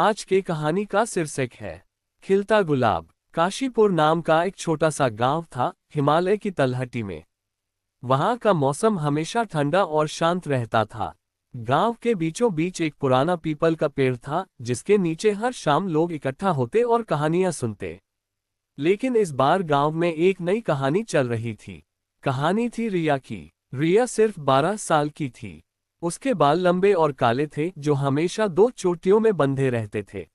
आज के कहानी का शीर्षक है खिलता गुलाब। काशीपुर नाम का एक छोटा सा गांव था हिमालय की तलहटी में। वहां का मौसम हमेशा ठंडा और शांत रहता था। गांव के बीचों बीच एक पुराना पीपल का पेड़ था जिसके नीचे हर शाम लोग इकट्ठा होते और कहानियां सुनते। लेकिन इस बार गांव में एक नई कहानी चल रही थी। कहानी थी रिया की। रिया सिर्फ 12 साल की थी। उसके बाल लंबे और काले थे जो हमेशा दो चोटियों में बंधे रहते थे।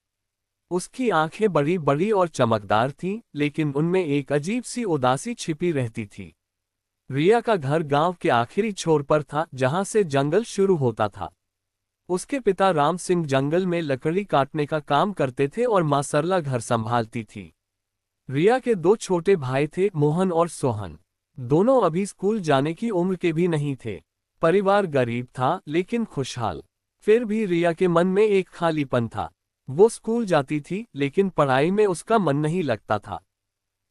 उसकी आंखें बड़ी बड़ी और चमकदार थीं, लेकिन उनमें एक अजीब सी उदासी छिपी रहती थी। रिया का घर गांव के आखिरी छोर पर था जहां से जंगल शुरू होता था। उसके पिता राम सिंह जंगल में लकड़ी काटने का काम करते थे और मां सरला घर संभालती थी। रिया के दो छोटे भाई थे, मोहन और सोहन। दोनों अभी स्कूल जाने की उम्र के भी नहीं थे। परिवार गरीब था लेकिन खुशहाल। फिर भी रिया के मन में एक खालीपन था। वो स्कूल जाती थी लेकिन पढ़ाई में उसका मन नहीं लगता था।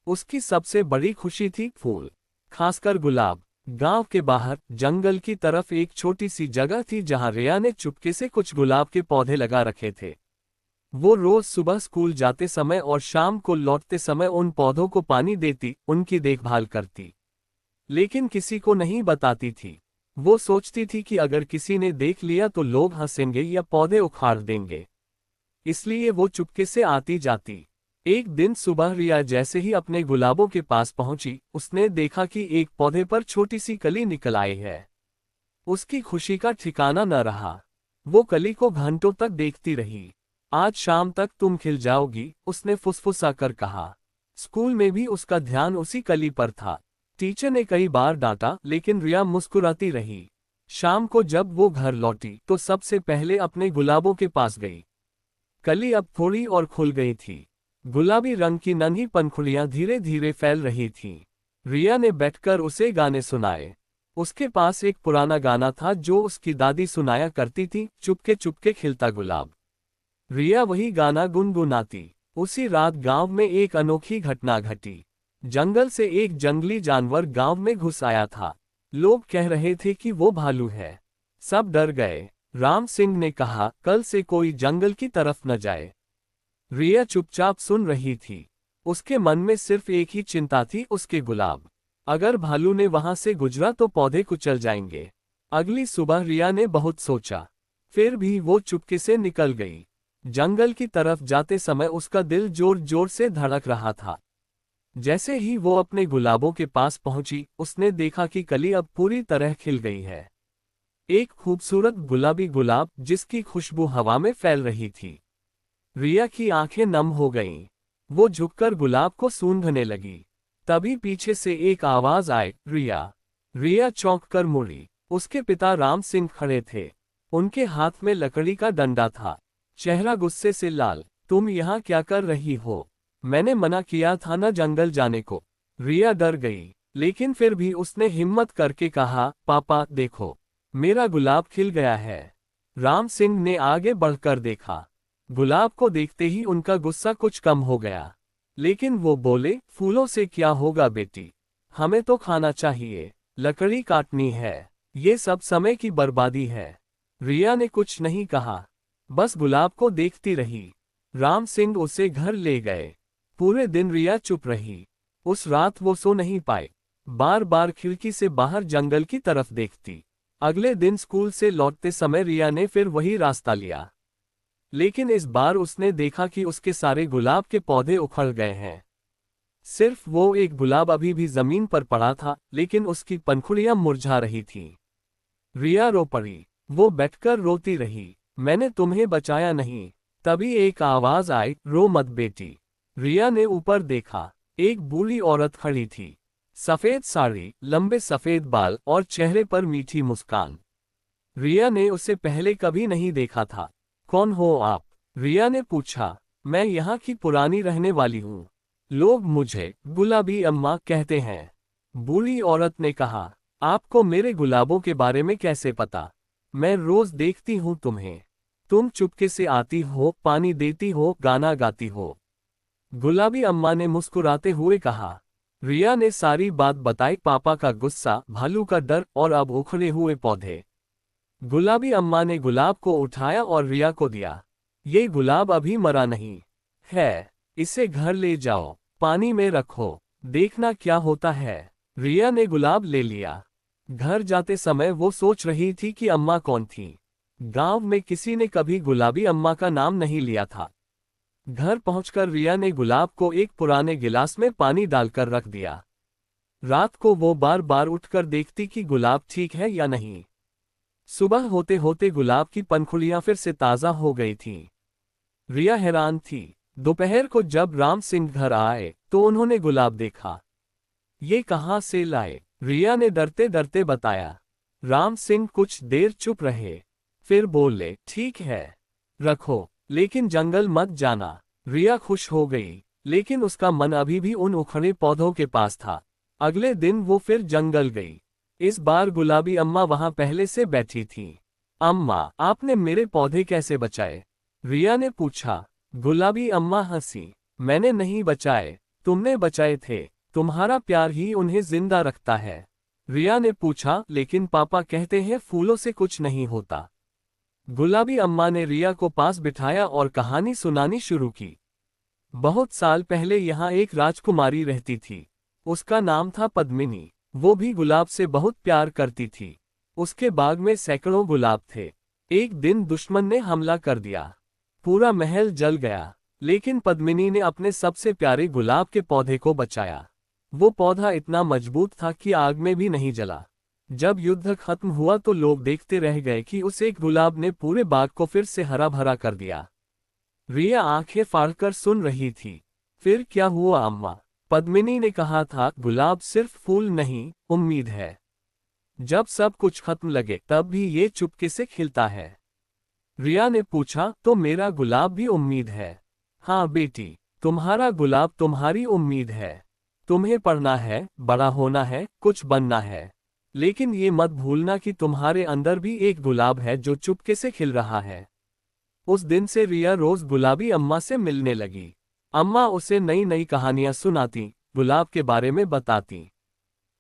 उसकी सबसे बड़ी खुशी थी फूल, खासकर गुलाब। गांव के बाहर जंगल की तरफ एक छोटी सी जगह थी जहां रिया ने चुपके से कुछ गुलाब के पौधे लगा रखे थे। वो रोज सुबह स्कूल जाते समय और शाम को लौटते समय उन पौधों को पानी देती, उनकी देखभाल करती। लेकिन किसी को नहीं बताती थी। वो सोचती थी कि अगर किसी ने देख लिया तो लोग हंसेंगे या पौधे उखाड़ देंगे। इसलिए वो चुपके से आती जाती। एक दिन सुबह रिया जैसे ही अपने गुलाबों के पास पहुंची, उसने देखा कि एक पौधे पर छोटी सी कली निकल आई है। उसकी खुशी का ठिकाना न रहा। वो कली को घंटों तक देखती रही। आज शाम तक तुम खिल जाओगी, उसने फुसफुसा कर कहा। स्कूल में भी उसका ध्यान उसी कली पर था। टीचर ने कई बार डांटा लेकिन रिया मुस्कुराती रही। शाम को जब वो घर लौटी तो सबसे पहले अपने गुलाबों के पास गई। कली अब थोड़ी और खुल गई थी। गुलाबी रंग की नन्ही पंखुड़ियां धीरे धीरे फैल रही थीं। रिया ने बैठकर उसे गाने सुनाए। उसके पास एक पुराना गाना था जो उसकी दादी सुनाया करती थी, चुपके चुपके खिलता गुलाब। रिया वही गाना गुनगुनाती। उसी रात गांव में एक अनोखी घटना घटी। जंगल से एक जंगली जानवर गांव में घुस आया था। लोग कह रहे थे कि वो भालू है। सब डर गए। राम सिंह ने कहा, कल से कोई जंगल की तरफ न जाए। रिया चुपचाप सुन रही थी। उसके मन में सिर्फ एक ही चिंता थी, उसके गुलाब। अगर भालू ने वहां से गुजरा तो पौधे कुचल जाएंगे। अगली सुबह रिया ने बहुत सोचा। फिर भी वो चुपके से निकल गई। जंगल की तरफ जाते समय उसका दिल जोर जोर से धड़क रहा था। जैसे ही वो अपने गुलाबों के पास पहुंची, उसने देखा कि कली अब पूरी तरह खिल गई है। एक खूबसूरत गुलाबी गुलाब जिसकी खुशबू हवा में फैल रही थी। रिया की आंखें नम हो गईं। वो झुककर गुलाब को सूंघने लगी। तभी पीछे से एक आवाज आई, रिया। रिया चौंक कर मुड़ी। उसके पिता राम सिंह खड़े थे। उनके हाथ में लकड़ी का डंडा था, चेहरा गुस्से से लाल। तुम यहाँ क्या कर रही हो? मैंने मना किया था ना जंगल जाने को। रिया डर गई, लेकिन फिर भी उसने हिम्मत करके कहा, पापा देखो, मेरा गुलाब खिल गया है। राम सिंह ने आगे बढ़कर देखा। गुलाब को देखते ही उनका गुस्सा कुछ कम हो गया। लेकिन वो बोले, फूलों से क्या होगा बेटी, हमें तो खाना चाहिए, लकड़ी काटनी है, ये सब समय की बर्बादी है। रिया ने कुछ नहीं कहा, बस गुलाब को देखती रही। राम सिंह उसे घर ले गए। पूरे दिन रिया चुप रही। उस रात वो सो नहीं पाए। बार बार खिड़की से बाहर जंगल की तरफ देखती। अगले दिन स्कूल से लौटते समय रिया ने फिर वही रास्ता लिया। लेकिन इस बार उसने देखा कि उसके सारे गुलाब के पौधे उखड़ गए हैं। सिर्फ वो एक गुलाब अभी भी जमीन पर पड़ा था, लेकिन उसकी पंखुड़ियां मुरझा रही थीं। रिया रो पड़ी। वो बैठकर रोती रही, मैंने तुम्हें बचाया नहीं। तभी एक आवाज आई, रो मत बेटी। रिया ने ऊपर देखा। एक बूढ़ी औरत खड़ी थी। सफेद साड़ी, लंबे सफेद बाल और चेहरे पर मीठी मुस्कान। रिया ने उसे पहले कभी नहीं देखा था। कौन हो आप? रिया ने पूछा। मैं यहाँ की पुरानी रहने वाली हूँ। लोग मुझे गुलाबी अम्मा कहते हैं। बूढ़ी औरत ने कहा, आपको मेरे गुलाबों के बारे में कैसे पता? मैं रोज देखती हूँ तुम्हें। तुम चुपके से आती हो, पानी देती हो, गाना गाती हो। गुलाबी अम्मा ने मुस्कुराते हुए कहा। रिया ने सारी बात बताई, पापा का गुस्सा, भालू का डर और अब उखड़े हुए पौधे। गुलाबी अम्मा ने गुलाब को उठाया और रिया को दिया। ये गुलाब अभी मरा नहीं है, इसे घर ले जाओ, पानी में रखो, देखना क्या होता है। रिया ने गुलाब ले लिया। घर जाते समय वो सोच रही थी कि अम्मा कौन थी। गांव में किसी ने कभी गुलाबी अम्मा का नाम नहीं लिया था। घर पहुंचकर रिया ने गुलाब को एक पुराने गिलास में पानी डालकर रख दिया। रात को वो बार बार उठकर देखती कि गुलाब ठीक है या नहीं। सुबह होते होते गुलाब की पंखुड़ियां फिर से ताज़ा हो गई थीं। रिया हैरान थी। दोपहर को जब राम सिंह घर आए तो उन्होंने गुलाब देखा। ये कहाँ से लाए? रिया ने डरते डरते बताया। राम सिंह कुछ देर चुप रहे, फिर बोले, ठीक है, रखो, लेकिन जंगल मत जाना। रिया खुश हो गई, लेकिन उसका मन अभी भी उन उखड़े पौधों के पास था। अगले दिन वो फिर जंगल गई। इस बार गुलाबी अम्मा वहां पहले से बैठी थी। अम्मा, आपने मेरे पौधे कैसे बचाए? रिया ने पूछा। गुलाबी अम्मा हंसी। मैंने नहीं बचाए, तुमने बचाए थे। तुम्हारा प्यार ही उन्हें जिंदा रखता है। रिया ने पूछा, लेकिन पापा कहते हैं फूलों से कुछ नहीं होता। गुलाबी अम्मा ने रिया को पास बिठाया और कहानी सुनानी शुरू की। बहुत साल पहले यहाँ एक राजकुमारी रहती थी। उसका नाम था पद्मिनी। वो भी गुलाब से बहुत प्यार करती थी। उसके बाग में सैकड़ों गुलाब थे। एक दिन दुश्मन ने हमला कर दिया। पूरा महल जल गया, लेकिन पद्मिनी ने अपने सबसे प्यारे गुलाब के पौधे को बचाया। वो पौधा इतना मजबूत था कि आग में भी नहीं जला। जब युद्ध खत्म हुआ तो लोग देखते रह गए कि उस एक गुलाब ने पूरे बाग को फिर से हरा भरा कर दिया। रिया आंखें फाड़कर सुन रही थी। फिर क्या हुआ अम्मा? पद्मिनी ने कहा था, गुलाब सिर्फ फूल नहीं, उम्मीद है। जब सब कुछ खत्म लगे तब भी ये चुपके से खिलता है। रिया ने पूछा, तो मेरा गुलाब भी उम्मीद है? हाँ बेटी, तुम्हारा गुलाब तुम्हारी उम्मीद है। तुम्हें पढ़ना है, बड़ा होना है, कुछ बनना है। लेकिन ये मत भूलना कि तुम्हारे अंदर भी एक गुलाब है जो चुपके से खिल रहा है। उस दिन से रिया रोज गुलाबी अम्मा से मिलने लगी। अम्मा उसे नई नई कहानियां सुनाती, गुलाब के बारे में बताती।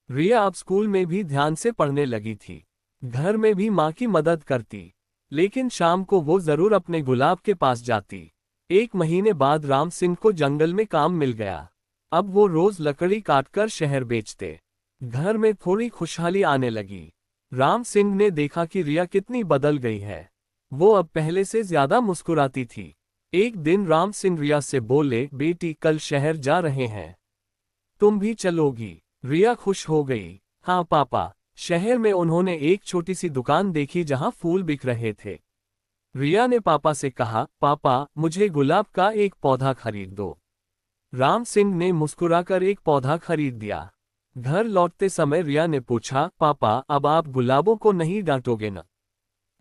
रिया अब स्कूल में भी ध्यान से पढ़ने लगी थी। घर में भी माँ की मदद करती, लेकिन शाम को वो जरूर अपने गुलाब के पास जाती। एक महीने बाद राम सिंह को जंगल में काम मिल गया। अब वो रोज लकड़ी काटकर शहर बेचते। घर में थोड़ी खुशहाली आने लगी। राम सिंह ने देखा कि रिया कितनी बदल गई है। वो अब पहले से ज्यादा मुस्कुराती थी। एक दिन राम सिंह रिया से बोले, बेटी कल शहर जा रहे हैं, तुम भी चलोगी? रिया खुश हो गई। हाँ पापा। शहर में उन्होंने एक छोटी सी दुकान देखी जहां फूल बिक रहे थे। रिया ने पापा से कहा, पापा मुझे गुलाब का एक पौधा खरीद दो। राम सिंह ने मुस्कुराकर एक पौधा खरीद दिया। घर लौटते समय रिया ने पूछा, पापा अब आप गुलाबों को नहीं डांटोगे न?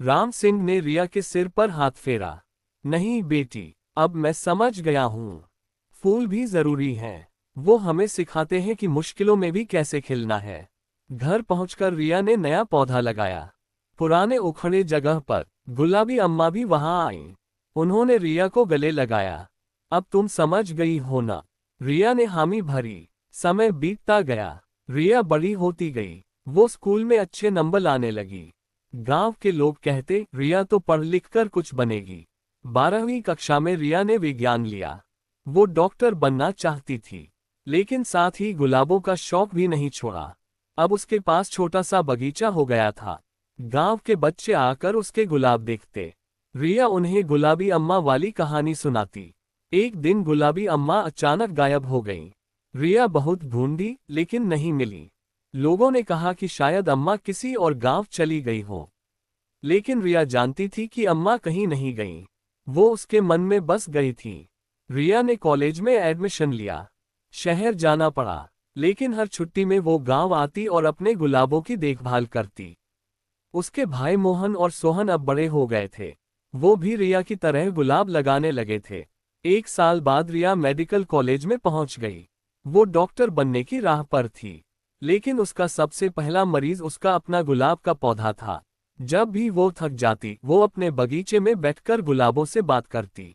राम सिंह ने रिया के सिर पर हाथ फेरा। नहीं बेटी, अब मैं समझ गया हूँ। फूल भी जरूरी हैं। वो हमें सिखाते हैं कि मुश्किलों में भी कैसे खिलना है। घर पहुंचकर रिया ने नया पौधा लगाया। पुराने उखड़े जगह पर गुलाबी अम्मा भी वहां आईं। उन्होंने रिया को गले लगाया। अब तुम समझ गई हो ना? रिया ने हामी भरी। समय बीतता गया। रिया बड़ी होती गई। वो स्कूल में अच्छे नंबर लाने लगी। गांव के लोग कहते, रिया तो पढ़ लिख कर कुछ बनेगी। 12वीं कक्षा में रिया ने विज्ञान लिया। वो डॉक्टर बनना चाहती थी, लेकिन साथ ही गुलाबों का शौक भी नहीं छोड़ा। अब उसके पास छोटा सा बगीचा हो गया था। गांव के बच्चे आकर उसके गुलाब देखते। रिया उन्हें गुलाबी अम्मा वाली कहानी सुनाती। एक दिन गुलाबी अम्मा अचानक गायब हो गईं। रिया बहुत ढूंढी, लेकिन नहीं मिली। लोगों ने कहा कि शायद अम्मा किसी और गांव चली गई हो। लेकिन रिया जानती थी कि अम्मा कहीं नहीं गईं। वो उसके मन में बस गई थी। रिया ने कॉलेज में एडमिशन लिया। शहर जाना पड़ा, लेकिन हर छुट्टी में वो गांव आती और अपने गुलाबों की देखभाल करती। उसके भाई मोहन और सोहन अब बड़े हो गए थे। वो भी रिया की तरह गुलाब लगाने लगे थे। एक साल बाद रिया मेडिकल कॉलेज में पहुंच गई। वो डॉक्टर बनने की राह पर थी, लेकिन उसका सबसे पहला मरीज उसका अपना गुलाब का पौधा था। जब भी वो थक जाती, वो अपने बगीचे में बैठकर गुलाबों से बात करती।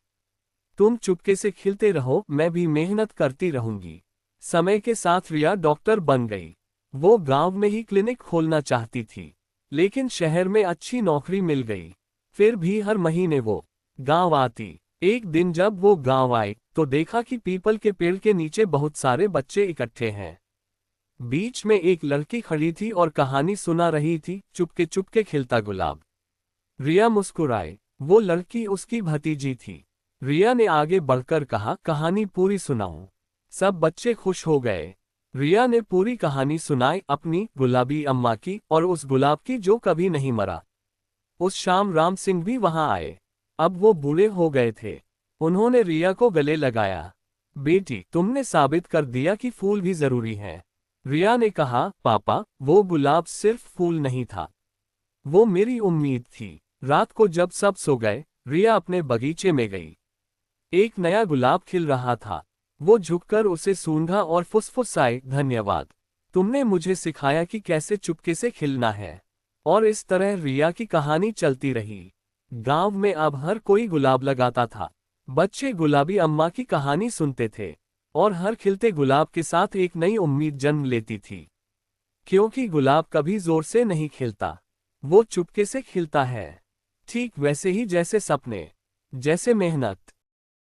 तुम चुपके से खिलते रहो, मैं भी मेहनत करती रहूंगी। समय के साथ रिया डॉक्टर बन गई। वो गांव में ही क्लिनिक खोलना चाहती थी, लेकिन शहर में अच्छी नौकरी मिल गई। फिर भी हर महीने वो गांव आती। एक दिन जब वो गांव आए तो देखा कि पीपल के पेड़ के नीचे बहुत सारे बच्चे इकट्ठे हैं। बीच में एक लड़की खड़ी थी और कहानी सुना रही थी, चुपके चुपके खिलता गुलाब। रिया मुस्कुराए। वो लड़की उसकी भतीजी थी। रिया ने आगे बढ़कर कहा, कहानी पूरी सुनाऊं। सब बच्चे खुश हो गए। रिया ने पूरी कहानी सुनाई, अपनी, गुलाबी अम्मा की और उस गुलाब की जो कभी नहीं मरा। उस शाम राम सिंह भी वहां आए। अब वो बूढ़े हो गए थे। उन्होंने रिया को गले लगाया। बेटी, तुमने साबित कर दिया कि फूल भी जरूरी हैं। रिया ने कहा, पापा, वो गुलाब सिर्फ फूल नहीं था, वो मेरी उम्मीद थी। रात को जब सब सो गए, रिया अपने बगीचे में गई। एक नया गुलाब खिल रहा था। वो झुककर उसे सूंघा और फुसफुसाए, धन्यवाद। तुमने मुझे सिखाया कि कैसे चुपके से खिलना है। और इस तरह रिया की कहानी चलती रही। गांव में अब हर कोई गुलाब लगाता था। बच्चे गुलाबी अम्मा की कहानी सुनते थे। और हर खिलते गुलाब के साथ एक नई उम्मीद जन्म लेती थी। क्योंकि गुलाब कभी जोर से नहीं खिलता, वो चुपके से खिलता है। ठीक वैसे ही जैसे सपने, जैसे मेहनत,